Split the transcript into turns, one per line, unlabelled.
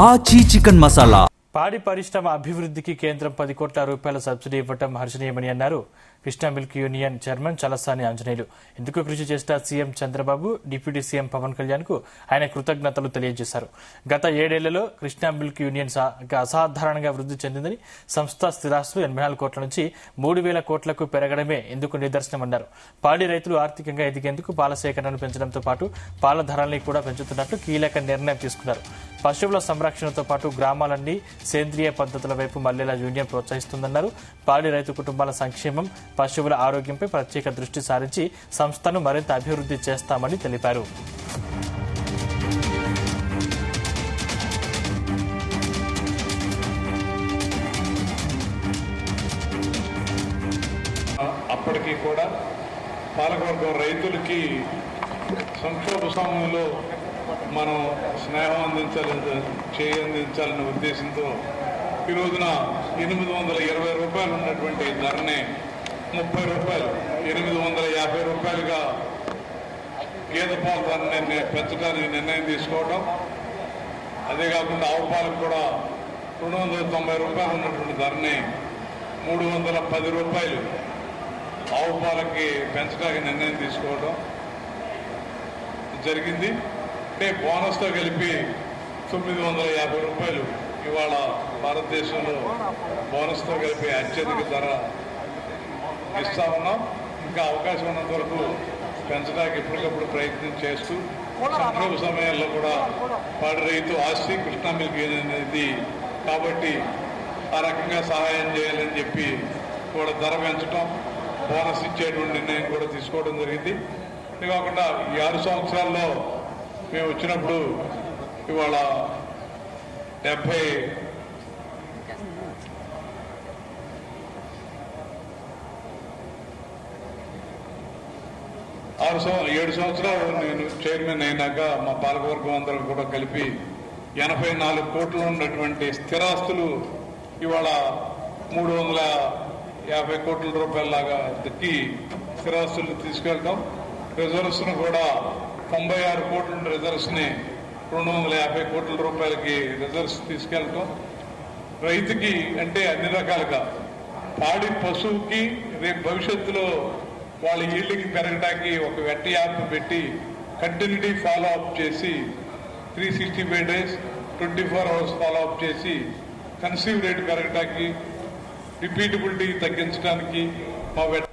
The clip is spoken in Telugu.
ఆచి చికెన్ మసాలా.
పాడి పరిశ్రమ అభివృద్ధికి కేంద్రం 10 కోట్ల రూపాయల సబ్సిడీ ఇవ్వడం హర్షణీయమని అన్నారు Krishna milk union chairman Chalasani Anjaneyulu. ఇందుకు కృషి చేసిన CM Chandrababu, deputy CM Pawan Kalyan కు ఆయన కృతజ్ఞతలు తెలియజేశారు. గత 7 ఏళ్లలో కృష్ణా మిల్క్ యూనియన్ అసాధారణంగా వృద్ధి చెందిందని, సంస్థ స్థిరాస్తులు 84 కోట్ల నుంచి 3,000 కోట్లకు పెరగడమే ఇందుకు నిదర్శనమన్నారు. పాడి రైతులు ఆర్థికంగా ఎదిగేందుకు పాల సేకరణను పెంచడంతో పాటు పాల ధరల్ని కూడా పెంచుతున్నట్లు కీలక నిర్ణయం తీసుకున్నారు. పశువుల సంరక్షణతో పాటు గ్రామాలన్నీ సేంద్రియ పద్ధతుల వైపు మళ్లేలా యూనియన్ ప్రోత్సహిస్తుందన్నారు. పాడి రైతు కుటుంబాల సంక్షేమం, పశువుల ఆరోగ్యంపై ప్రత్యేక దృష్టి సారించి సంస్థను మరింత అభివృద్ధి చేస్తామని తెలిపారు.
అప్పటికీ కూడా పాలకవర్గం రైతులకి సంక్షోభ సమయంలో మనం స్నేహం అందించాలనే ఉద్దేశంతో ఈ రోజున 820 రూపాయలు ఉన్నటువంటి ధరని 30 రూపాయలు 850 రూపాయలుగా గేదె పాల ధరని పెంచడానికి నిర్ణయం తీసుకోవడం. అదే కాకుండా ఆవు పాలకు కూడా 290 రూపాయలు ఉన్నటువంటి ధరని 310 రూపాయలు ఆవు పాలకి పెంచడానికి నిర్ణయం తీసుకోవడం జరిగింది. అంటే బోనస్తో కలిపి 950 రూపాయలు ఇవాళ భారతదేశంలో బోనస్తో కలిపి అత్యధిక ధర ఇస్తా ఉన్నాం. ఇంకా అవకాశం ఉన్నంత వరకు పెంచడానికి ఎప్పటికప్పుడు ప్రయత్నం చేస్తూ సంక్షోభ సమయాల్లో కూడా పాడి రైతు ఆస్తి కృష్ణా మిల్క్ యూనియన్ అనేది కాబట్టి ఆ రకంగా సహాయం చేయాలని చెప్పి కూడా ధర పెంచడం, బోనస్ ఇచ్చేటువంటి నిర్ణయం కూడా తీసుకోవడం జరిగింది. ఇది కాకుండా ఈ 6 సంవత్సరాల్లో మేము వచ్చినప్పుడు ఇవాళ 7 సంవత్సరాలు నేను చైర్మన్ అయినాక మా పాలకవర్గం అందరూ కూడా కలిపి 84 కోట్లు ఉన్నటువంటి స్థిరాస్తులు ఇవాళ 350 కోట్ల రూపాయలలాగా దక్కి స్థిరాస్తులు తీసుకెళ్ళటం, రిజర్వ్స్ ను కూడా 96 కోట్ల రిజర్వ్స్ ని 250 కోట్ల రూపాయలకి రిజర్వ్స్ తీసుకెళ్ళటం. రైతుకి అంటే అన్ని రకాలుగా పాడి పశువుకి రేపు భవిష్యత్తులో వాళ్ళ ఈల్డింగ్ పెరగడానికి ఒక వెట్ యాప్ పెట్టి కంటిన్యూటీ ఫాలో అప్ చేసి 365 days 24 hours ఫాలో అప్ చేసి కన్సీవ్ రేట్ పెరగడానికి, రిపీటబిలిటీ తగ్గించడానికి మా వెట్